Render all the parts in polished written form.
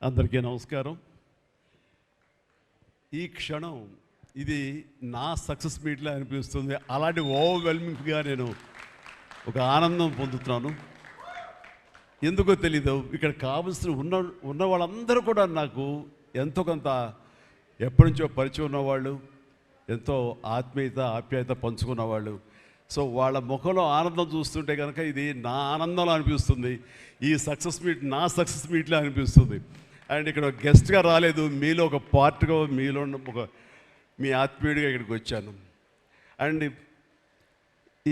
అందరికీ నమస్కారం. ఈ క్షణం ఇది నా సక్సెస్ మీట్లా అనిపిస్తుంది. అలాంటి ఓవర్వెల్మింగ్గా నేను ఒక ఆనందం పొందుతున్నాను. ఎందుకో తెలీదు, ఇక్కడ కావలసిన ఉన్న వాళ్ళందరూ కూడా నాకు ఎంతో కొంత ఎప్పటి నుంచో పరిచయం ఉన్నవాళ్ళు, ఎంతో ఆప్యాయత పంచుకున్నవాళ్ళు. సో వాళ్ళ ముఖంలో ఆనందం చూస్తుంటే కనుక ఇది నా ఆనందంలో అనిపిస్తుంది. ఈ సక్సెస్ మీట్ నా సక్సెస్ మీట్లా అనిపిస్తుంది. అండ్ ఇక్కడ గెస్ట్గా రాలేదు, మీలో ఒక పార్ట్గా, మీలో ఒక మీ ఆత్మీయుడిగా ఇక్కడికి వచ్చాను. అండ్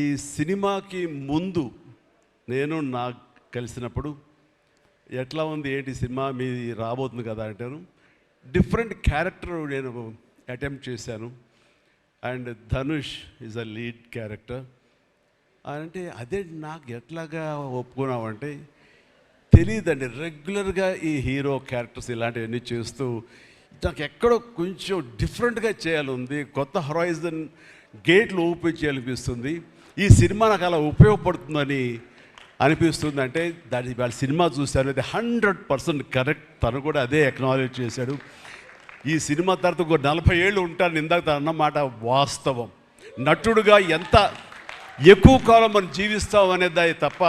ఈ సినిమాకి ముందు నేను నాకు కలిసినప్పుడు ఎట్లా ఉంది ఏంటి సినిమా మీ రాబోతుంది కదా అంటాను. డిఫరెంట్ క్యారెక్టర్ నేను అటెంప్ట్ చేశాను. And Dhanush is a lead character. అంటే అదే నాకు ఎట్లాగా ఒప్పుకున్నామంటే తెలియదండి. రెగ్యులర్గా ఈ హీరో క్యారెక్టర్స్ ఇలాంటివన్నీ చేస్తూ నాకు ఎక్కడో కొంచెం డిఫరెంట్గా చేయాలి, కొత్త హొరైజన్ గేట్లు ఓపెన్ చేయాలనిపిస్తుంది. ఈ సినిమా నాకు అలా ఉపయోగపడుతుందని అనిపిస్తుంది. అంటే దాని వాళ్ళ సినిమా చూశాను, అది 100% కరెక్ట్. తను కూడా అదే అక్నాలెడ్జ్ చేశాడు. ఈ సినిమా తర్వాత ఒక 40 ఏళ్ళు ఉంటాను ఇందాక అన్నమాట వాస్తవం. నటుడుగా ఎంత ఎక్కువ కాలం మనం జీవిస్తాం అనేది తప్ప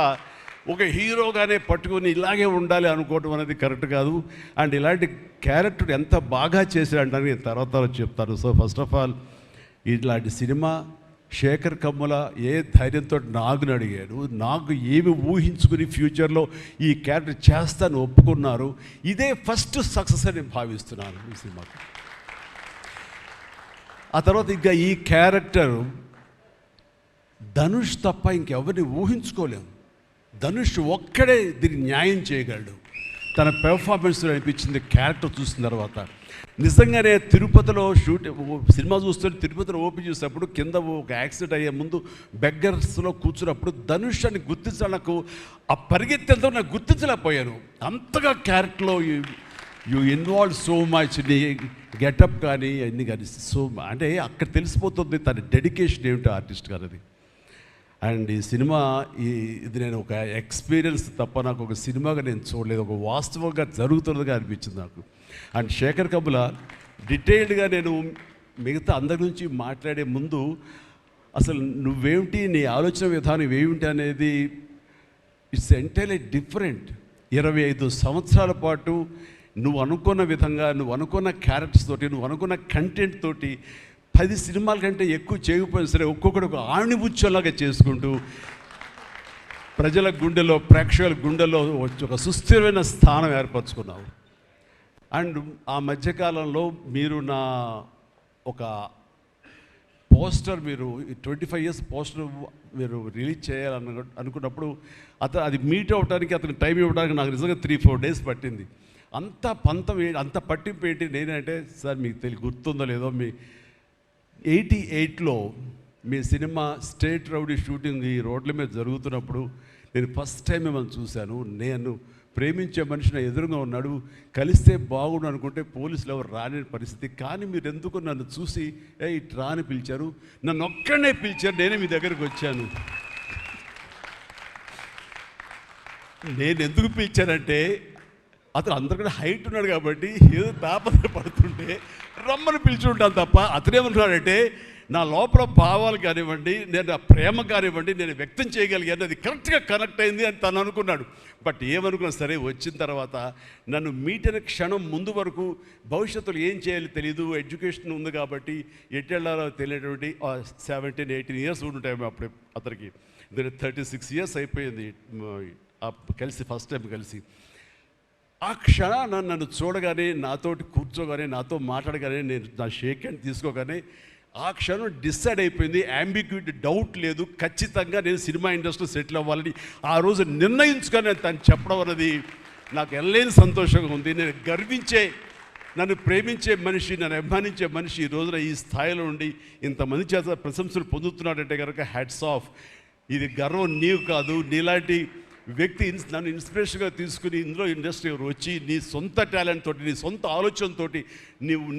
ఒక హీరోగానే పట్టుకొని ఇలాగే ఉండాలి అనుకోవడం అనేది కరెక్ట్ కాదు. అండ్ ఇలాంటి క్యారెక్టర్ ఎంత బాగా చేశాడంటే నేను తర్వాత చెప్తాను. సో ఫస్ట్ ఆఫ్ ఆల్ ఇలాంటి సినిమా శేఖర్ కమ్ముల ఏ ధైర్యంతో నాగుని అడిగాడు, నాకు ఏమి ఊహించుకుని ఫ్యూచర్లో ఈ క్యారెక్టర్ చేస్తాను ఒప్పుకున్నారు. ఇదే ఫస్ట్ సక్సెస్ అని భావిస్తున్నాను ఈ సినిమాకి. ఆ తర్వాత ఇంకా ఈ క్యారెక్టర్ ధనుష్ తప్ప ఇంకెవరిని ఊహించుకోలేము. ధనుష్ ఒక్కడే దీనికి న్యాయం చేయగలడు. తన పెర్ఫార్మెన్స్లో అనిపించింది క్యారెక్టర్ చూసిన తర్వాత. నిజంగానే తిరుపతిలో సినిమా చూస్తుంటే తిరుపతిలో ఓపెన్ చేసినప్పుడు కింద ఒక యాక్సిడెంట్ అయ్యే ముందు బెగ్గర్స్లో కూర్చున్నప్పుడు ధనుష్ అని గుర్తించడానికి ఆ పరిగెత్తేంతో నాకు గుర్తించలేకపోయాను. అంతగా క్యారెక్టర్లో యూ ఇన్వాల్వ్ సో మచ్. నీ గెటప్ కానీ అన్నీ కానీ అంటే అక్కడ తెలిసిపోతుంది తన డెడికేషన్ ఏమిటో ఆర్టిస్ట్ గారిది. అండ్ ఈ సినిమా ఇది నేను ఒక ఎక్స్పీరియన్స్ తప్ప నాకు ఒక సినిమాగా నేను చూడలేదు, ఒక వాస్తవంగా జరుగుతున్నదిగా అనిపించింది నాకు. అండ్ శేఖర్ కమ్ముల డీటెయిల్డ్గా నేను మిగతా అందరి నుంచి మాట్లాడే ముందు అసలు నువ్వేమిటి, నీ ఆలోచన విధానం ఏమిటి అనేది ఇట్స్ ఎంటైర్లీ డిఫరెంట్. 25 సంవత్సరాల పాటు నువ్వు అనుకున్న విధంగా, నువ్వు అనుకున్న క్యారెక్టర్స్ తోటి, నువ్వు అనుకున్న కంటెంట్ తోటి 10 సినిమాల కంటే ఎక్కువ చేయకపోయినా సరే ఒక్కొక్కటి ఒక ఆణిముత్యంలాగా చేసుకుంటూ ప్రజల గుండెలో, ప్రేక్షకుల గుండెలో ఒక సుస్థిరమైన స్థానం ఏర్పరచుకున్నావు. అండ్ ఆ మధ్యకాలంలో మీరు నా ఒక పోస్టర్, మీరు 25 years పోస్టర్ మీరు రిలీజ్ చేయాలని అనుకున్నప్పుడు అది మీట్ అవ్వడానికి, అతనికి టైం ఇవ్వడానికి నాకు నిజంగా 3-4 days పట్టింది. అంత పంతం అంత పట్టింపు ఏంటి నేనంటే, సార్ మీకు గుర్తుందో లేదో, మీ 88లో మీ సినిమా స్టేట్ రౌడీ షూటింగ్ ఈ రోడ్ల మీద జరుగుతున్నప్పుడు నేను ఫస్ట్ టైం మిమ్మల్ని చూశాను. నేను ప్రేమించే మనిషి నా ఎదురుగా ఉన్నాడు, కలిస్తే బాగుండు అనుకుంటే పోలీసులు ఎవరు రాని పరిస్థితి. కానీ మీరు ఎందుకు నన్ను చూసి ఇటు రాని పిలిచారు, నన్ను ఒక్కడనే పిలిచారు, నేనే మీ దగ్గరికి వచ్చాను. నేను ఎందుకు పిలిచానంటే అతను అందరికన్నా హైట్ ఉన్నాడు కాబట్టి ఏదో తాపత్రపడుతుంటే రమ్మని పిలిచి ఉంటాను తప్ప అతనేమన్నాడంటే నా లోపల భావాలు కానివ్వండి, నేను నా ప్రేమ కానివ్వండి నేను వ్యక్తం చేయగలిగాను, అది కరెక్ట్గా కనెక్ట్ అయింది అని తను అనుకున్నాడు. బట్ ఏమనుకున్నా సరే వచ్చిన తర్వాత నన్ను మీట్ అయిన క్షణం ముందు వరకు భవిష్యత్తులో ఏం చేయాలో తెలియదు, ఎడ్యుకేషన్ ఉంది కాబట్టి ఎట్టెళ్ళాలో తెలియనటువంటి 17-18 years ఉంటాయి అప్పుడు అతనికి. 36 years అయిపోయింది కలిసి, ఫస్ట్ టైం కలిసి. ఆ క్షణాన నన్ను చూడగానే, నాతోటి కూర్చోగానే, నాతో మాట్లాడగానే, నేను నా షేక్ హ్యాండ్ తీసుకోగానే ఆ క్షణం డిసైడ్ అయిపోయింది. యాంబిగ్యూటీ, డౌట్ లేదు, ఖచ్చితంగా నేను సినిమా ఇండస్ట్రీలో సెటిల్ అవ్వాలని ఆ రోజు నిర్ణయించుకొని తను చెప్పడం అన్నది నాకు ఎనలేని సంతోషంగా ఉంది. నేను గర్వించే, నన్ను ప్రేమించే మనిషి, నన్ను అభిమానించే మనిషి ఈ రోజున ఈ స్థాయిలో ఉండి ఇంతమంది చేత ప్రశంసలు పొందుతున్నాడంటే కనుక హ్యాట్స్ ఆఫ్. ఇది గర్వం నీవు కాదు, నీలాంటి వ్యక్తి నన్ను ఇన్స్పిరేషన్గా తీసుకుని ఇందులో ఇండస్ట్రీ వచ్చి నీ సొంత టాలెంట్ తోటి, నీ సొంత ఆలోచనతో,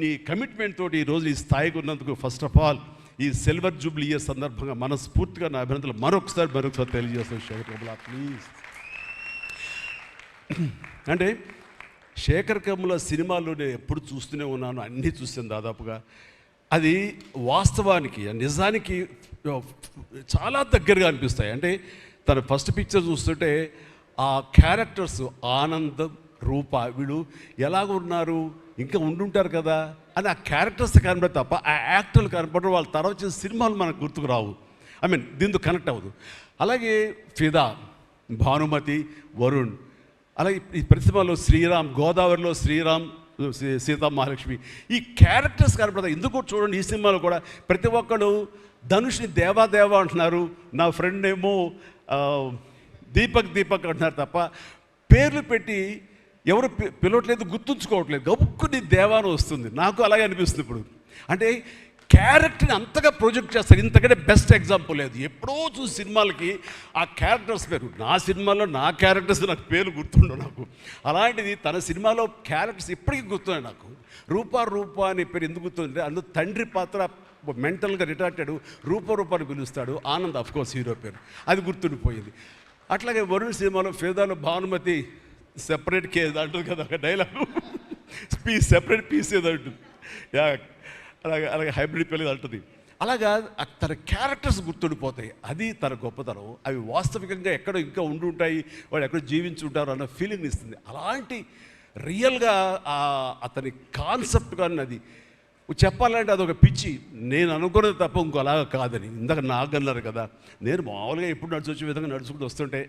నీ కమిట్మెంట్ తోటి ఈరోజు ఈ స్థాయికి ఉన్నందుకు ఫస్ట్ ఆఫ్ ఆల్ ఈ సిల్వర్ జూబ్లీ ఇయర్ సందర్భంగా మనస్ఫూర్తిగా నా అభినందనలు మరొకసారి తెలియజేస్తాను శేఖర్ కమ్ముల. ప్లీజ్. అంటే శేఖర్ కమ్ముల సినిమాలు నేను ఎప్పుడు చూస్తూనే ఉన్నాను, అన్నీ చూసాను దాదాపుగా. అది వాస్తవానికి నిజానికి చాలా దగ్గరగా అనిపిస్తాయి. అంటే తన ఫస్ట్ పిక్చర్ చూస్తుంటే ఆ క్యారెక్టర్స్ ఆనందం, రూప వీళ్ళు ఎలాగ ఉన్నారు, ఇంకా ఉండుంటారు కదా అని ఆ క్యారెక్టర్స్ కనబడి తప్ప ఆ యాక్టర్లు కనపడరు. వాళ్ళ తర్వాత వచ్చిన సినిమాలు మనకు గుర్తుకు రావు. దీంతో కనెక్ట్ అవ్వదు. అలాగే ఫిదా, భానుమతి, వరుణ్, అలాగే ఈ ప్రతిమలో శ్రీరామ్, గోదావరిలో శ్రీరామ్, సీతా మహాలక్ష్మి, ఈ క్యారెక్టర్స్ కనపడతాయి. ఎందుకో చూడండి, ఈ సినిమాలో కూడా ప్రతి ఒక్కడు ధనుష్ని దేవా అంటున్నారు, నా ఫ్రెండ్ ఏమో దీపక్ అంటున్నారు తప్ప పేర్లు పెట్టి ఎవరు పిలవట్లేదు, గుర్తుంచుకోవట్లేదు. గబుక్కుని దేవాను వస్తుంది. నాకు అలాగే అనిపిస్తుంది ఇప్పుడు. అంటే క్యారెక్టర్ని అంతగా ప్రొజెక్ట్ చేస్తారు. ఇంతకంటే బెస్ట్ ఎగ్జాంపుల్ లేదు. ఎప్పుడో చూసి సినిమాలకి ఆ క్యారెక్టర్స్ పేరు, నా సినిమాలో నా క్యారెక్టర్స్ నాకు పేరు గుర్తుండవు నాకు. అలాంటిది తన సినిమాలో క్యారెక్టర్స్ ఇప్పటికీ గుర్తున్నాయి నాకు. రూప అనే పేరు ఎందుకు గుర్తుంది? అందులో తండ్రి పాత్ర మెంటల్గా రిటార్టెడ్, రూపాన్ని పిలుస్తాడు. ఆనంద్ అఫ్కోర్స్ హీరో పేరు, అది గుర్తుండిపోయింది. అట్లాగే వరుణ్ సినిమాలో ఫిదాలో భానుమతి సెపరేట్ కేజ్ అంటుంది కదా, ఒక డైలాగ్, సెపరేట్ పీస్ ఏదో అంటుంది. అలాగే హైబ్రిడ్ పెళ్ళి అంటుంది. అలాగా తన క్యారెక్టర్స్ గుర్తుండిపోతాయి. అది తన గొప్పతనం. అవి వాస్తవికంగా ఎక్కడో ఇంకా ఉండుంటాయి, వాళ్ళు ఎక్కడో జీవించుంటారు అన్న ఫీలింగ్ ఇస్తుంది. అలాంటి రియల్గా అతని కాన్సెప్ట్ కానీ అది చెప్పాలంటే అదొక పిచ్చి. నేను అనుకున్నది తప్ప ఇంకో అలాగా కాదని. ఇందాక నాకు అన్నారు కదా, నేను మామూలుగా ఎప్పుడు వచ్చే విధంగా నడుచుకుంటూ వస్తుంటే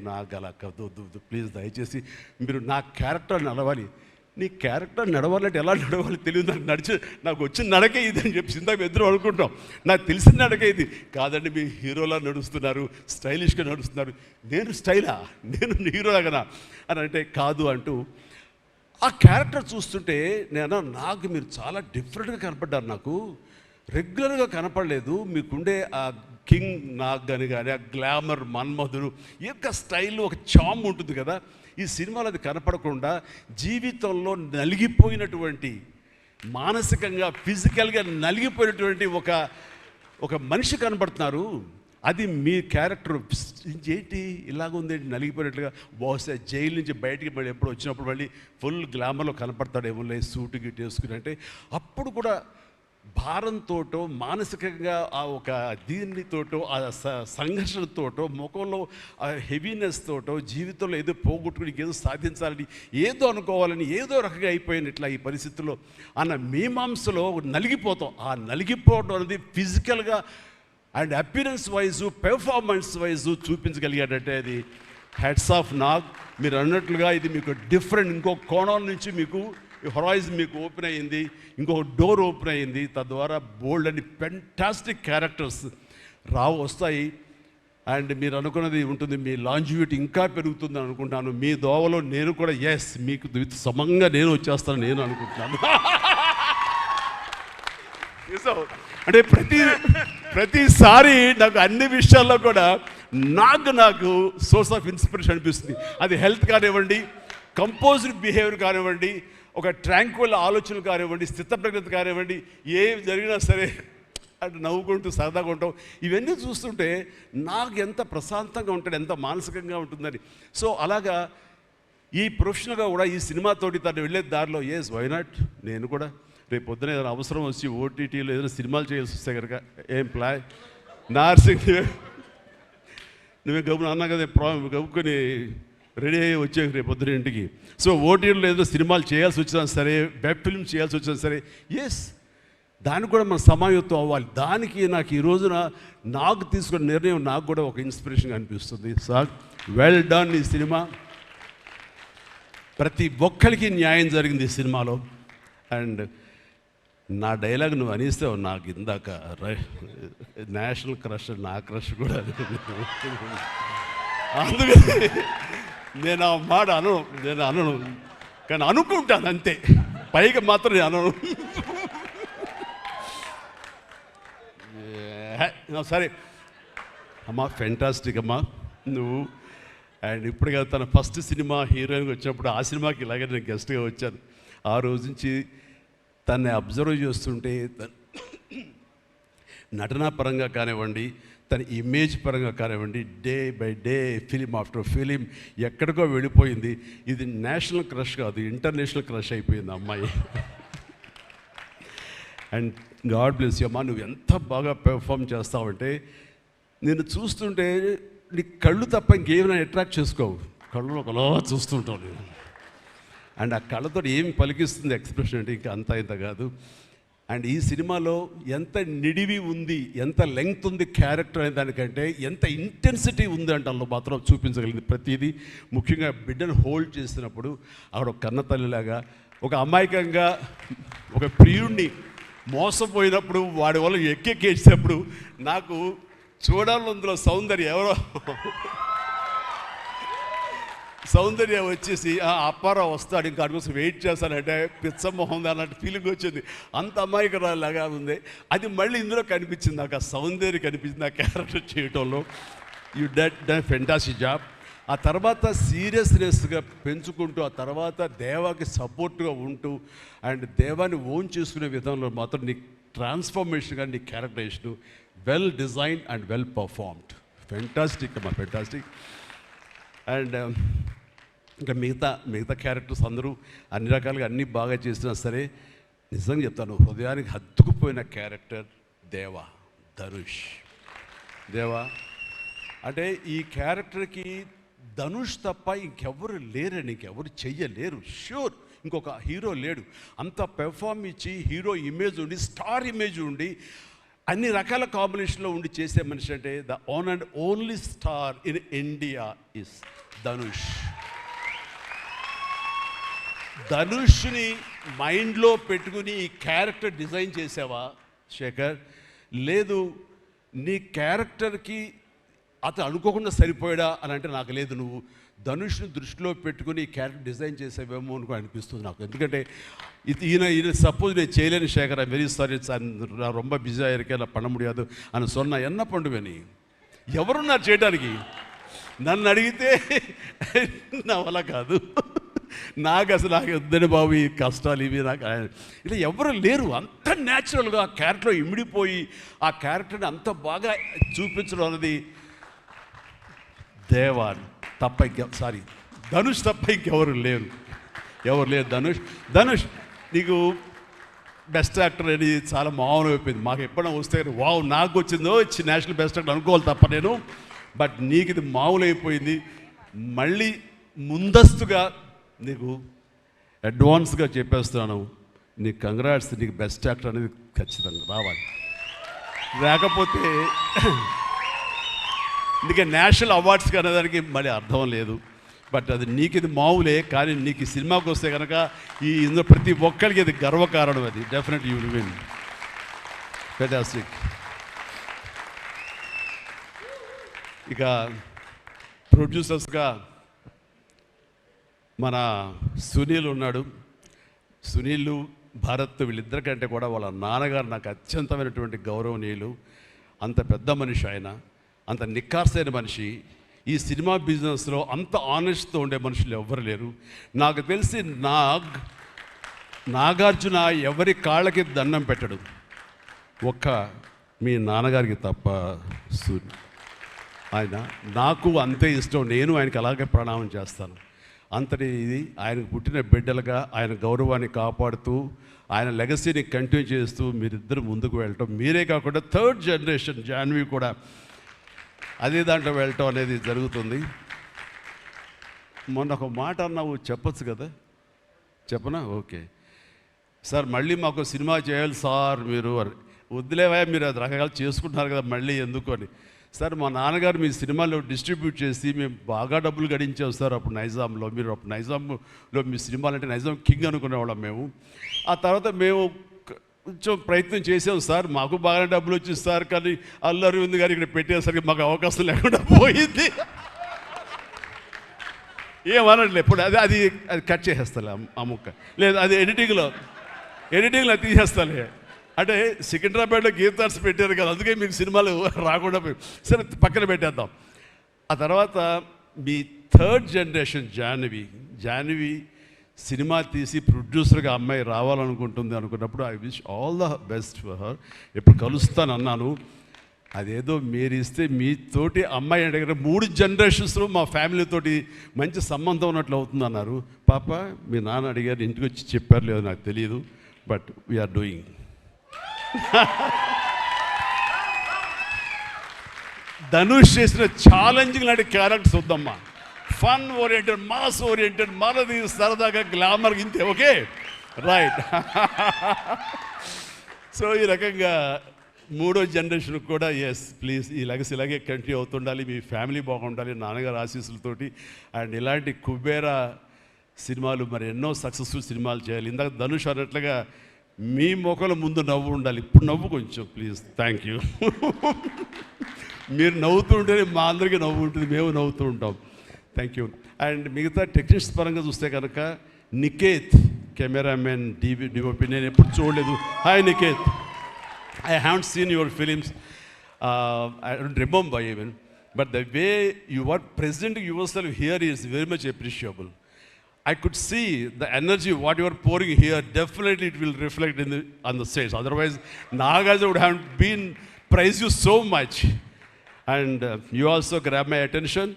నాకు అలా వద్దు ప్లీజ్, దయచేసి మీరు నా క్యారెక్టర్ నడవాలి. నీ క్యారెక్టర్ నడవాలంటే ఎలా నడవాలి తెలియదు నాకు. నాకు వచ్చిన నడకే ఇది అని చెప్పి ఇందాక ఇద్దరు అనుకుంటాం. నాకు తెలిసిన నడకే ఇది కాదండి, మీ హీరోలా నడుస్తున్నారు, స్టైలిష్గా నడుస్తున్నారు. నేను స్టైలా, నేను హీరోలాగనా అని అంటే కాదు అంటూ ఆ క్యారెక్టర్ చూస్తుంటే నాకు మీరు చాలా డిఫరెంట్గా కనపడ్డారు. నాకు రెగ్యులర్గా కనపడలేదు. మీకుండే ఆ కింగ్ నాగ్ అని కానీ ఆ గ్లామర్, మన్మధుడు యొక్క స్టైల్, ఒక చామ్ ఉంటుంది కదా. ఈ సినిమాలో అది కనపడకుండా జీవితంలో నలిగిపోయినటువంటి, మానసికంగా ఫిజికల్గా నలిగిపోయినటువంటి ఒక మనిషి కనపడుతున్నారు. అది మీ క్యారెక్టర్. ఏంటి ఇలాగుందేంటి నలిగిపోయినట్లుగా? బహుశా జైలు నుంచి బయటికి మళ్ళీ ఎప్పుడు వచ్చినప్పుడు మళ్ళీ ఫుల్ గ్లామర్లో కనపడతాడేమో సూటు గిట్ వేసుకుని. అంటే అప్పుడు కూడా భారంతోటో, మానసికంగా ఆ ఒక దీనితోటో, ఆ సంఘర్షణతోటో, ముఖంలో ఆ హెవీనెస్ తోటో, జీవితంలో ఏదో పోగొట్టుకుని ఏదో సాధించాలని, ఏదో అనుకోవాలని, ఏదో రకంగా అయిపోయినట్లా ఈ పరిస్థితుల్లో అన్న మీమాంసలో నలిగిపోతాం. ఆ నలిగిపోవడం అనేది ఫిజికల్గా and appearance wise, performance wise చూపించగలిగాడంటే అది హెడ్స్ ఆఫ్ నాగ్. మీరు అన్నట్లుగా ఇది మీకు డిఫరెంట్, ఇంకో కోణం నుంచి మీకు హొరైజన్ మీకు ఓపెన్ అయ్యింది, ఇంకొక డోర్ ఓపెన్ అయ్యింది. తద్వారా బోల్డ్ అని ఫెంటాస్టిక్ క్యారెక్టర్స్ వస్తాయి. అండ్ మీరు అనుకున్నది ఉంటుంది, మీ లాంజివిటీ ఇంకా పెరుగుతుందని అనుకుంటున్నాను. మీ దోవలో నేను కూడా మీకు సమంగా నేను వచ్చేస్తాను నేను అనుకుంటున్నాను. అంటే ప్రతిసారి నాకు అన్ని విషయాల్లో కూడా నాకు సోర్స్ ఆఫ్ ఇన్స్పిరేషన్ అనిపిస్తుంది. అది హెల్త్ కానివ్వండి, కంపోజ్డ్ బిహేవియర్ కానివ్వండి, ఒక ట్రాంక్వల్ ఆలోచనలు కానివ్వండి, స్థితప్రజ్ఞత కానివ్వండి, ఏం జరిగినా సరే అటు నవ్వుకుంటూ సరదాగా ఉంటాం. ఇవన్నీ చూస్తుంటే నాకు ఎంత ప్రశాంతంగా ఉంటాడు, ఎంత మానసికంగా ఉంటుందని. సో అలాగా ఈ ప్రొఫెషనల్గా కూడా ఈ సినిమాతోటి తను వెళ్ళే దారిలో వై నాట్, నేను కూడా రేపు పొద్దున ఏదైనా అవసరం వచ్చి ఓటీటీలో ఏదైనా సినిమాలు చేయాల్సి వస్తే కనుక ఏం ప్లాయ్ నార్సింగ్ నువ్వే గబుని అన్నా కదా, గబుకొని రెడీ అయ్యి వచ్చే రేపు పొద్దున ఇంటికి. సో ఓటీటీలో ఏదో సినిమాలు చేయాల్సి వచ్చినా సరే, వెబ్ ఫిల్మ్ చేయాల్సి వచ్చినా సరే, దానికి కూడా మనం సమాయత్తం అవ్వాలి. దానికి నాకు ఈ రోజున నాకు తీసుకున్న నిర్ణయం నాకు కూడా ఒక ఇన్స్పిరేషన్గా అనిపిస్తుంది. Sir well done. ఈ సినిమా ప్రతి ఒక్కరికి న్యాయం జరిగింది ఈ సినిమాలో. అండ్ నా డైలాగ్ నువ్వు అనేస్తావు నాకు ఇందాక, నేషనల్ క్రష్, నా క్రష్ కూడా. అందుకని నేను ఆ మాట అనను, కానీ అనుకుంటాను అంతే, పైగా మాత్రం నేను అనను. సరే అమ్మా, ఫెంటాస్టిక్ అమ్మా నువ్వు. అండ్ ఇప్పుడుగా తన ఫస్ట్ సినిమా హీరోయిన్గా వచ్చినప్పుడు ఆ సినిమాకి ఇలాగే నేను గెస్ట్గా వచ్చాను. ఆ రోజు నుంచి తన్ని అబ్జర్వ్ చేస్తుంటే నటనా పరంగా కానివ్వండి, తన ఇమేజ్ పరంగా కానివ్వండి, day by day film after film ఎక్కడికో వెళ్ళిపోయింది. ఇది నేషనల్ క్రష్ కాదు, ఇంటర్నేషనల్ క్రష్ అయిపోయింది అమ్మాయి. అండ్ గాడ్ బ్లెస్ యూ అమ్మా, నువ్వు ఎంత బాగా పెర్ఫామ్ చేస్తావంటే నేను చూస్తుంటే నీ కళ్ళు తప్ప ఇంకేమైనా అట్రాక్ట్ చేసుకోవు, కళ్ళు ఒకలా చూస్తుంటావు నేను. అండ్ ఆ కళ్ళతో ఏం పలికిస్తుంది ఎక్స్ప్రెషన్ అంటే ఇంకా అంత ఇంత కాదు. అండ్ ఈ సినిమాలో ఎంత నిడివి ఉంది, ఎంత లెంగ్త్ ఉంది క్యారెక్టర్ అనే దానికంటే ఎంత ఇంటెన్సిటీ ఉంది అంటే అందులో మాత్రం చూపించగలిగింది ప్రతిదీ. ముఖ్యంగా బిడ్డను హోల్డ్ చేసినప్పుడు అక్కడ ఒక కన్నతల్లిలాగా, ఒక అమాయకంగా ఒక ప్రియుణ్ణి మోసపోయినప్పుడు వాడి వల్ల ఎక్కేసినప్పుడు నాకు చూడాలి అందులో సౌందర్య వచ్చేసి అప్పారావు వస్తాడు ఇంకా అటు కోసం వెయిట్ చేస్తానంటే పిచ్చమొహం అన్నట్టు ఫీలింగ్ వచ్చింది. అంత అమాయకురాలాగా ఉంది. అది మళ్ళీ ఇందులో కనిపించింది నాకు, ఆ సౌందర్య కనిపించింది ఆ క్యారెక్టర్ చేయటంలో. You done fantastic job. ఆ తర్వాత సీరియస్నెస్గా పెంచుకుంటూ, ఆ తర్వాత దేవాకి సపోర్ట్గా ఉంటూ అండ్ దేవాన్ని ఓన్ చేసుకునే విధంలో మాత్రం నీ ట్రాన్స్ఫర్మేషన్ కానీ నీ characterization well design and well performed. Fantastic అమ్మా, ఫెంటాస్టిక్. అండ్ ఇంకా మిగతా క్యారెక్టర్స్ అందరూ అన్ని రకాలుగా అన్నీ బాగా చేసినా సరే నిజంగా చెప్తాను, హృదయానికి హత్తుకుపోయిన క్యారెక్టర్ ధనుష్. అంటే ఈ క్యారెక్టర్కి ధనుష్ తప్ప ఇంకెవరు లేరని, ఇంకెవరు చెయ్యలేరు. ష్యూర్ ఇంకొక హీరో లేడు. అంత పెర్ఫార్మ్ ఇచ్చి హీరో ఇమేజ్ ఉండి, స్టార్ ఇమేజ్ ఉండి, అన్ని రకాల కాంబినేషన్లో ఉండి చేసే మనిషి అంటే the one and only star in India is Dhanush. ధనుష్ని మైండ్లో పెట్టుకుని ఈ క్యారెక్టర్ డిజైన్ చేసావా శేఖర్? లేదు, నీ క్యారెక్టర్కి అతను అనుకోకుండా సరిపోయాడా అని అంటే నాకు లేదు. నువ్వు ధనుష్ని దృష్టిలో పెట్టుకుని ఈ క్యారెక్టర్ డిజైన్ చేసేవేమో అనుకో అనిపిస్తుంది నాకు. ఎందుకంటే ఈయన సపోజ్ నేను చేయలేని శేఖర్, ఐ వెరీ సారీ, நான் ரொம்ப பிஸியாக இருக்கேன், நான் பண்ண முடியாது అని சொன்னா என்ன பண்ணுவேని? ఎవరున్నారు చేయడానికి? నన్ను అడిగితే నా వల్ల కాదు, నాకు వద్దని బాబు ఈ కష్టాలు ఇవి నాకు ఇలా ఎవరు లేరు. అంత న్యాచురల్గా ఆ క్యారెక్టర్లో ఇమిడిపోయి ఆ క్యారెక్టర్ని అంత బాగా చూపించడం అనేది ధనుష్ తప్ప ఇంకెవరు లేరు. ధనుష్ నీకు బెస్ట్ యాక్టర్ అని చాలా మామూలు అయిపోయింది. మాకు ఎప్పుడైనా వస్తే వావ్ నాకు వచ్చిందో నేషనల్ బెస్ట్ యాక్టర్ అనుకోవాలి తప్ప నేను. బట్ నీకు ఇది మామూలు అయిపోయింది. మళ్ళీ ముందస్తుగా నీకు అడ్వాన్స్గా చెప్పేస్తున్నాను, నీకు కంగ్రాట్స్. నీకు బెస్ట్ యాక్టర్ అనేది ఖచ్చితంగా రావాలి. లేకపోతే అందుకే నేషనల్ అవార్డ్స్కి అనేదానికి మళ్ళీ అర్థం లేదు. బట్ అది నీకు ఇది మామూలే, కానీ నీకు ఈ సినిమాకి వస్తే కనుక ఇందులో ప్రతి ఒక్కరికి ఇది గర్వకారణం. అది definite you will win. Fantastic. ఇక ప్రొడ్యూసర్స్గా మన సునీల్ ఉన్నాడు. సునీల్, భారత్ వీళ్ళిద్దరికంటే కూడా వాళ్ళ నాన్నగారు నాకు అత్యంతమైనటువంటి గౌరవనీయులు. అంత పెద్ద మనిషి ఆయన, అంత నిక్కార్సైన మనిషి. ఈ సినిమా బిజినెస్లో అంత ఆనెస్ట్తో ఉండే మనుషులు ఎవ్వరు లేరు నాకు తెలిసి. నాగార్జున ఎవరి కాళ్ళకి దండం పెట్టడు, ఒక్క మీ నాన్నగారికి తప్ప. ఆయన నాకు అంతే ఇష్టం, నేను ఆయనకి అలాగే ప్రణామం చేస్తాను. అంతటి ఇది ఆయనకు పుట్టిన బిడ్డలుగా ఆయన గౌరవాన్ని కాపాడుతూ ఆయన లెగసీని కంటిన్యూ చేస్తూ మీరిద్దరు ముందుకు వెళ్ళటం, మీరే కాకుండా థర్డ్ జనరేషన్ జాన్వి కూడా అదే దాంట్లో వెళ్ళటం అనేది జరుగుతుంది. మొన్న ఒక మాట అన్నావు, చెప్పచ్చు కదా? చెప్పనా? ఓకే సార్, మళ్ళీ మాకు సినిమా చేయాలి సార్. మీరు వద్దులేవా, మీరు అది రకరకాలు చేసుకుంటున్నారు కదా, మళ్ళీ ఎందుకు అని. సార్, మా నాన్నగారు మీ సినిమాలో డిస్ట్రిబ్యూట్ చేసి మేము బాగా డబ్బులు గడించాం సార్ అప్పుడు నైజాంలో. మీరు అప్పుడు నైజాంలో మీ సినిమాలు అంటే నైజాం కింగ్ అనుకునేవాళ్ళం మేము. ఆ తర్వాత మేము కొంచెం ప్రయత్నం చేసాం సార్, మాకు బాగా డబ్బులు వచ్చింది సార్, కానీ అల్లు అరవింద్ గారు ఇక్కడ పెట్టేసరికి మాకు అవకాశం లేకుండా పోయింది. ఏమనట్లే ఇప్పుడు అది అది అది కట్ చేసేస్తాలే ఆ ముక్క, లేదు అది ఎడిటింగ్లో తీసేస్తాలే. అంటే సికింద్రాబాద్లో గీతార్స్ పెట్టారు కదా, అందుకే మీకు సినిమాలు రాకుండా పోయి సరే పక్కన పెట్టేద్దాం. ఆ తర్వాత మీ థర్డ్ జనరేషన్ జాహ్నవి సినిమా తీసి ప్రొడ్యూసర్గా అమ్మాయి రావాలనుకుంటుంది అనుకున్నప్పుడు I wish all the best for her. ఎప్పుడు కలుస్తాను అన్నాను. అదేదో మీరు ఇస్తే మీతోటి అమ్మాయి అడిగిన 3 జనరేషన్స్లో మా ఫ్యామిలీతోటి మంచి సంబంధం ఉన్నట్లు అవుతుంది అన్నారు. పాప మీ నాన్న అడిగారు, ఇంటికి వచ్చి చెప్పారు లేదో నాకు తెలియదు, బట్ వీఆర్ డూయింగ్. ధనుష్ చేసిన ఛాలెంజింగ్ లాంటి క్యారెక్టర్స్ వద్దమ్మా. ఫన్ ఓరియంటెడ్, మాస్ ఓరియంటెడ్, మనది సరదాగా గ్లామర్ ఇంతే. Okay, right. సో ఈ రకంగా 3వ జనరేషన్ కూడా ఎస్ ప్లీజ్ ఈ లెగసీ ఇలాగే కంటిన్యూ అవుతుండాలి, మీ ఫ్యామిలీ బాగుండాలి నాన్నగారు ఆశీస్సులతోటి. అండ్ ఇలాంటి కుబేరా సినిమాలు మరి ఎన్నో సక్సెస్ఫుల్ సినిమాలు చేయాలి. ఇందాక ధనుష్ అన్నట్లుగా మీ మొక్కల ముందు నవ్వు ఉండాలి. ఇప్పుడు నవ్వు కొంచెం ప్లీజ్. Thank you. మీరు నవ్వుతూ ఉంటేనే మా అందరికీ నవ్వు ఉంటుంది, మేము నవ్వుతూ ఉంటాం. Thank you. అండ్ మిగతా టెక్నీషియన్స్ పరంగా చూస్తే కనుక నికేత్ కెమెరామెన్, డిఓపి నేను ఎప్పుడు చూడలేదు. Hi Niketh, I haven't seen your films. I don't remember even. But the way you are presenting yourself here is very much appreciable. I could see the energy, what you are pouring here, definitely it will reflect on the stage. Otherwise, Nagarjuna would have been praised you so much. And you also grab my attention.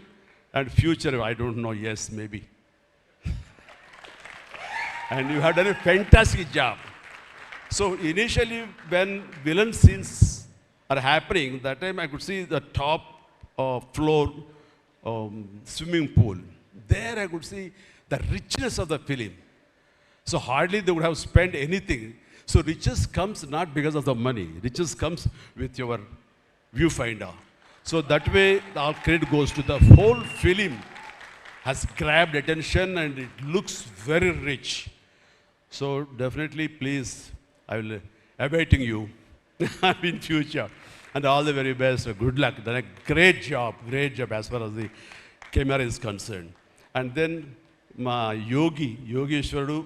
And future, I don't know, yes, maybe. And you have done a fantastic job. So initially when villain scenes are happening, that time I could see the top floor swimming pool. There I could see the richness of the film. So hardly they would have spent anything. So riches comes not because of the money. Riches comes with your viewfinder. So that way our credit goes to the whole film has grabbed attention and it looks very rich. So definitely please, I will awaiting you in future, and all the very best. Good luck. Done a great job as far as the camera is concerned. And then మా యోగేశ్వరుడు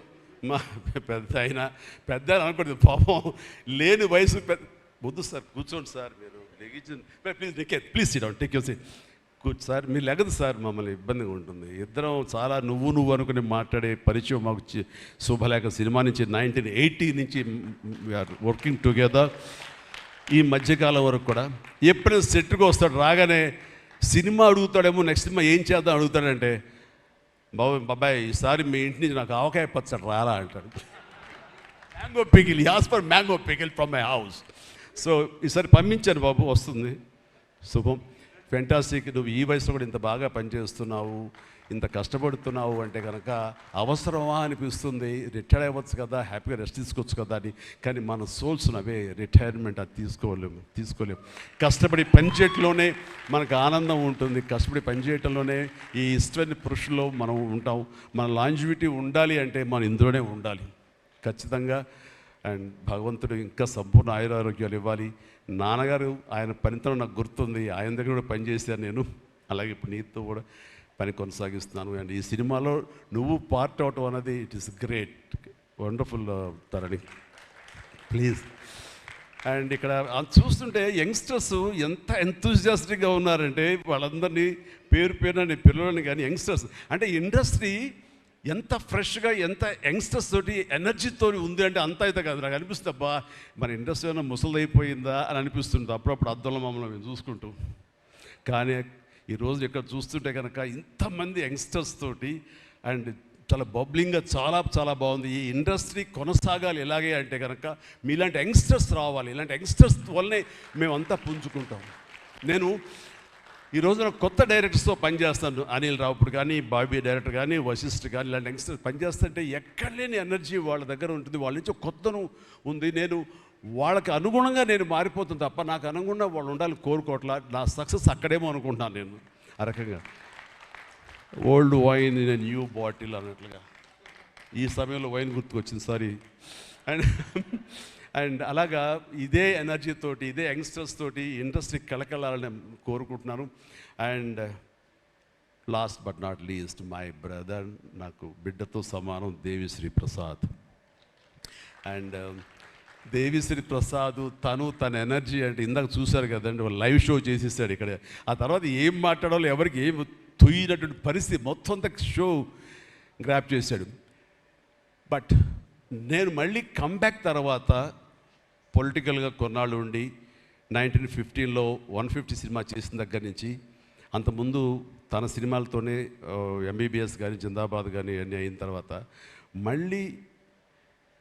మా పెద్ద అనుకోండి పాపం లేని వయసు వద్దు sir కూర్చోండి sir మీరు please sit down take your seat కూర్చో సార్ మీరు లెగదు సార్ మమ్మల్ని ఇబ్బందిగా ఉంటుంది ఇద్దరం చాలా నువ్వు అనుకుని మాట్లాడే పరిచయం మాకు శుభలేఖ సినిమా నుంచి 1980 నుంచి వీఆర్ వర్కింగ్ టుగెదర్ ఈ మధ్యకాలం వరకు కూడా ఎప్పుడైనా సెట్కి వస్తాడు రాగానే సినిమా అడుగుతాడేమో నెక్స్ట్ సినిమా ఏం చేద్దాం అడుగుతాడంటే బాబాయ్ ఈసారి మీ ఇంటి నుంచి నాకు ఆవకాయ పచ్చడి రాలా అంటాడు mango pickle as for mango pickle from my house so ఈసారి పంపించాను బాబు వస్తుంది శుభం ఫెంటాస్టిక్ నువ్వు ఈ వయసులో కూడా ఇంత బాగా పనిచేస్తున్నావు ఇంత కష్టపడుతున్నావు అంటే కనుక అవసరమా అనిపిస్తుంది రిటైర్ అవ్వచ్చు కదా హ్యాపీగా రెస్ట్ తీసుకోవచ్చు కదా అని కానీ మన సోల్స్ అవే రిటైర్మెంట్ అది తీసుకోలేము కష్టపడి పనిచేయటంలోనే మనకు ఆనందం ఉంటుంది కష్టపడి పనిచేయటంలోనే ఈ ఇష్టమైన పురుషుల్లో మనం ఉంటాం మన లాంజివిటీ ఉండాలి అంటే మనం ఇందులోనే ఉండాలి ఖచ్చితంగా అండ్ భగవంతుడు ఇంకా సంపూర్ణ ఆయురారోగ్యాలు ఇవ్వాలి నాన్నగారు ఆయన పనితో నాకు గుర్తుంది ఆయన దగ్గర కూడా పనిచేశాను నేను అలాగే ఇప్పుడు నీతో కూడా పని కొనసాగిస్తున్నాను అండ్ ఈ సినిమాలో నువ్వు పార్ట్ అవటం అనేది it is great wonderful Tharani please and ఇక్కడ చూస్తుంటే యంగ్స్టర్స్ ఎంత ఎంతూజియాస్టిక్గా ఉన్నారంటే వాళ్ళందరినీ పేరున నేను పిల్లలని కానీ యంగ్స్టర్స్ అంటే ఇండస్ట్రీ ఎంత ఫ్రెష్గా ఎంత యంగ్స్టర్స్ తోటి ఎనర్జీతో ఉంది అంటే అంత అయితే కాదు నాకు అనిపిస్తుంది అబ్బా మన ఇండస్ట్రీ ఏమైనా ముసలిదైపోయిందా అని అనిపిస్తుంది అప్పుడప్పుడు అద్దంలో మమ్మల్ని మేము చూసుకుంటూ కానీ ఈరోజు ఇక్కడ చూస్తుంటే కనుక ఇంతమంది యంగ్స్టర్స్ తోటి అండ్ చాలా బబ్లింగ్గా చాలా బాగుంది ఈ ఇండస్ట్రీ కొనసాగాలి ఎలాగే అంటే కనుక మీలాంటి యంగ్స్టర్స్ రావాలి ఇలాంటి యంగ్స్టర్స్ వల్లనే మేమంతా పుంజుకుంటాం నేను ఈ రోజున కొత్త డైరెక్టర్స్తో పనిచేస్తాను అనిల్ రావుపూడి కానీ బాబీ డైరెక్టర్ కానీ వశిష్ఠ్ కానీ ఇలాంటి యంగ్స్టర్స్ పనిచేస్తుంటే ఎక్కడ లేని ఎనర్జీ వాళ్ళ దగ్గర ఉంటుంది వాళ్ళ నుంచి కొత్తను ఉంది నేను వాళ్ళకి అనుగుణంగా నేను మారిపోతుంది తప్ప నాకు అనుగుణంగా వాళ్ళు ఉండాలి కోరుకోవట్లా నా సక్సెస్ అక్కడేమో అనుకుంటున్నాను నేను ఆ రకంగా old wine in a new bottle అన్నట్లుగా ఈ సమయంలో వైన్ గుర్తుకొచ్చింది సారీ అండ్ అలాగా ఇదే ఎనర్జీతోటి ఇదే యంగ్స్టర్స్ తోటి ఇండస్ట్రీ కలకలాలని కోరుకుంటున్నాను and last but not least my brother నాకు బిడ్డతో సమానం దేవిశ్రీ ప్రసాద్ అండ్ దేవిశ్రీ ప్రసాద్ తన ఎనర్జీ అంటే ఇందాక చూశారు కదండి లైవ్ షో చేసేసాడు ఇక్కడ ఆ తర్వాత ఏం మాట్లాడాలో ఎవరికి ఏం తుయ్యినటువంటి పరిస్థితి మొత్తం అంతా షో గ్రాప్ చేశాడు బట్ నేను మళ్ళీ కమ్బ్యాక్ తర్వాత పొలిటికల్గా కొన్నాళ్ళు ఉండి 1915లో 150 సినిమా చేసిన దగ్గర నుంచి అంతకుముందు తన సినిమాలతోనే ఎంబీబీఎస్ కానీ జిందాబాద్ కానీ అన్నీ అయిన తర్వాత మళ్ళీ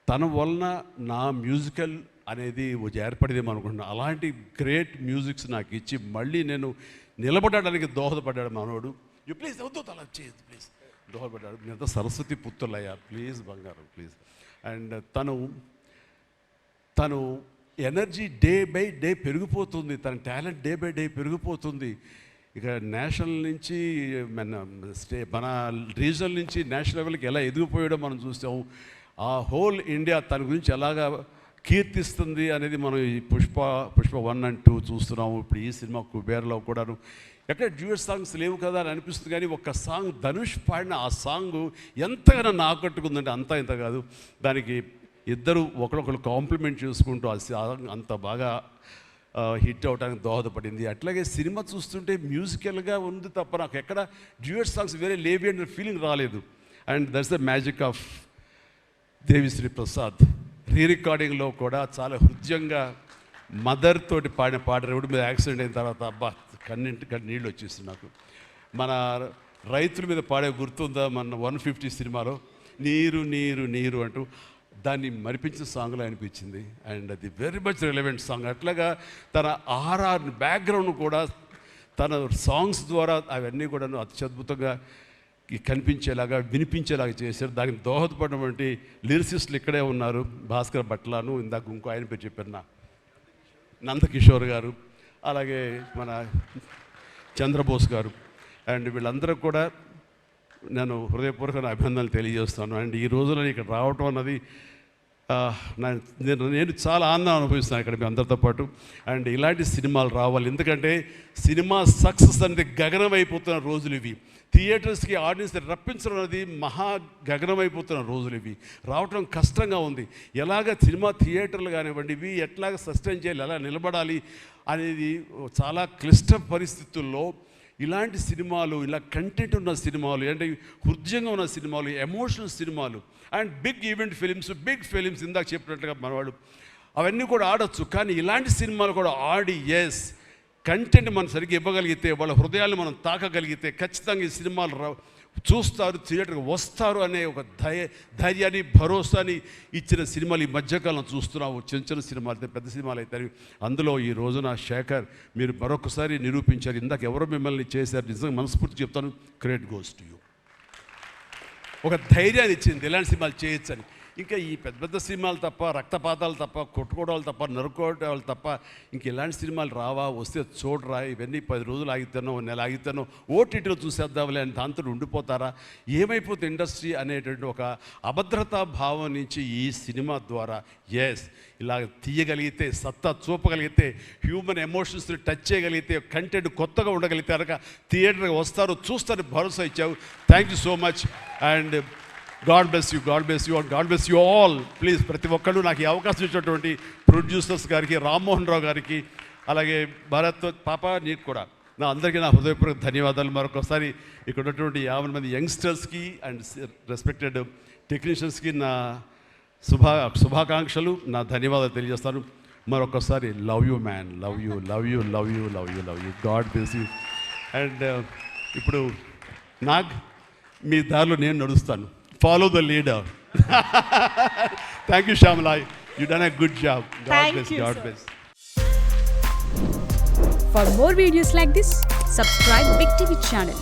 తన వలన నా మ్యూజికల్ అనేది ఏర్పడేదేమో అనుకుంటున్నాను. అలాంటి గ్రేట్ మ్యూజిక్స్ నాకు ఇచ్చి మళ్ళీ నేను నిలబడడానికి దోహదపడ్డాడు మనోడు. యూ ప్లీజ్ వద్దు అలా చేయదు ప్లీజ్ దోహదపడ్డాడు. మీరంతా సరస్వతి పుత్రులయ్యా ప్లీజ్ బంగారం ప్లీజ్. అండ్ తను ఎనర్జీ డే బై డే పెరిగిపోతుంది, తన టాలెంట్ డే బై డే పెరిగిపోతుంది. ఇక నేషనల్ నుంచి మన రీజనల్ నుంచి నేషనల్ లెవెల్కి ఎలా ఎదిగిపోయాడో మనం చూసాము. ఆ హోల్ ఇండియా తన గురించి ఎలాగా కీర్తిస్తుంది అనేది మనం ఈ పుష్ప 1 and 2 చూస్తున్నాము. ఇప్పుడు ఈ సినిమా కుబేర్లో కూడాను ఎక్కడ డ్యూయట్ సాంగ్స్ లేవు కదా అని అనిపిస్తుంది, కానీ ఒక్క సాంగ్ ధనుష్ పాడిన ఆ సాంగ్ ఎంతగానో ఆకట్టుకుందంటే అంతా ఇంత కాదు. దానికి ఇద్దరు ఒకరొకరు కాంప్లిమెంట్ చేసుకుంటూ ఆ సాంగ్ అంత బాగా హిట్ అవడానికి దోహదపడింది. అట్లాగే సినిమా చూస్తుంటే మ్యూజికల్గా ఉంది తప్ప నాకు ఎక్కడ డ్యూయట్ సాంగ్స్ వేరే లేవి అనే ఫీలింగ్ రాలేదు. And that's the magic of Devi Sri Prasad. రికార్డింగ్లో కూడా చాలా హృదయంగా మదర్ తోటి పాడిన పాట రోడ్డు మీద యాక్సిడెంట్ అయిన తర్వాత అబ్బా కన్నింటికి నీళ్ళు వచ్చేస్తుంది నాకు. మన రైతుల మీద పాడే గుర్తుందా మన 150 సినిమాలో నీరు నీరు నీరు అంటూ దాన్ని మరిపించిన సాంగ్లో అనిపించింది. అండ్ అది వెరీ మచ్ రిలవెంట్ సాంగ్. అట్లాగా తన బ్యాక్గ్రౌండ్ కూడా తన సాంగ్స్ ద్వారా అవన్నీ కూడా అత్యద్భుతంగా కనిపించేలాగా వినిపించేలాగా చేశారు. దానికి దోహదపడినటువంటి లిరిసిస్టులు ఇక్కడే ఉన్నారు. భాస్కర్ భట్లాను, ఇందాక ఇంకో ఆయన పేరు చెప్పారు నందకిషోర్ గారు, అలాగే మన చంద్రబోస్ గారు. అండ్ వీళ్ళందరూ కూడా నేను హృదయపూర్వక అభినందనలు తెలియజేస్తాను. అండ్ ఈ రోజున ఇక్కడ రావటం అన్నది నేను చాలా ఆనందం అనుభవిస్తాను ఇక్కడ మీ అందరితో పాటు. అండ్ ఇలాంటి సినిమాలు రావాలి, ఎందుకంటే సినిమా సక్సెస్ అనేది గగనమైపోతున్న రోజులు ఇవి. థియేటర్స్కి ఆడియన్స్ రప్పించడం అనేది మహా గగనమైపోతున్న రోజులు ఇవి. రావటం కష్టంగా ఉంది. ఎలాగ సినిమా థియేటర్లు కానివ్వండి ఇవి ఎట్లాగ సస్టైన్ చేయాలి, ఎలా నిలబడాలి అనేది చాలా క్లిష్ట పరిస్థితుల్లో ఇలాంటి సినిమాలు, ఇలా కంటెంట్ ఉన్న సినిమాలు, అంటే హృదయంగా ఉన్న సినిమాలు, ఎమోషనల్ సినిమాలు and big event films, big films ఇందాక చెప్పినట్టుగా మనవాడు అవన్నీ కూడా ఆడొచ్చు. కానీ ఇలాంటి సినిమాలు కూడా ఆడి కంటెంట్ మనం సరిగ్గా ఇవ్వగలిగితే, వాళ్ళ హృదయాన్ని మనం తాకగలిగితే ఖచ్చితంగా ఈ సినిమాలు చూస్తారు, థియేటర్కి వస్తారు అనే ఒక ధైర్యాన్ని భరోసాని ఇచ్చిన సినిమాలు ఈ మధ్యకాలం చూస్తున్నాము. చిన్న చిన్న సినిమాలు అయితే పెద్ద సినిమాలు అయితే అందులో ఈ రోజున శేఖర్ మీరు మరొకసారి నిరూపించారు. ఇందాక ఎవరో మిమ్మల్ని చేశారు, నిజంగా మనస్ఫూర్తి చెప్తాను, క్రెడిట్ గోస్ టు యూ. ఒక ధైర్యాన్ని ఇచ్చింది ఇలాంటి సినిమాలు చేయొచ్చని. ఇంకా ఈ పెద్ద పెద్ద సినిమాలు తప్ప, రక్తపాతాలు తప్ప, కొట్టుకోవడాలు తప్ప, నరుకోవడాలు తప్ప ఇంక ఇలాంటి సినిమాలు రావా, వస్తే చూడరా, ఇవన్నీ 10 రోజులు ఆగితేనో నెల ఆగితేనో ఓటీటీలో చూసేద్దాంలే అని దాంతో ఉండిపోతారా, ఏమైపోతే ఇండస్ట్రీ అనేటువంటి ఒక అభద్రతా భావం నుంచి ఈ సినిమా ద్వారా ఇలా తీయగలిగితే, సత్తా చూపగలిగితే, హ్యూమన్ ఎమోషన్స్ని టచ్ చేయగలిగితే, కంటెంట్ కొత్తగా ఉండగలిగితే కనుక థియేటర్కి వస్తారు, చూస్తారు భరోసా ఇచ్చావు. Thank you so much. And God bless you, God bless you, and God bless you all. Please ప్రతి ఒక్కళ్ళు నాకు ఈ అవకాశం ఇచ్చినటువంటి ప్రొడ్యూసర్స్ గారికి, రామ్మోహన్ రావు గారికి, అలాగే భారత్ పాప నీకు కూడా అందరికీ నా హృదయపూర్వక ధన్యవాదాలు. మరొకసారి ఇక్కడ ఉన్నటువంటి 50 మంది యంగ్స్టర్స్కి అండ్ రెస్పెక్టెడ్ టెక్నీషియన్స్కి నా శుభాకాంక్షలు, నా ధన్యవాదాలు తెలియజేస్తాను. మరొకసారి love you man, love you, love you, love you, love you, love you. God bless you. And ఇప్పుడు మీ దారిలో నేను నడుస్తాను. Follow the leader. Thank you Shyamala, you done a good job. God bless, God bless. For more videos like this, subscribe Big TV channel.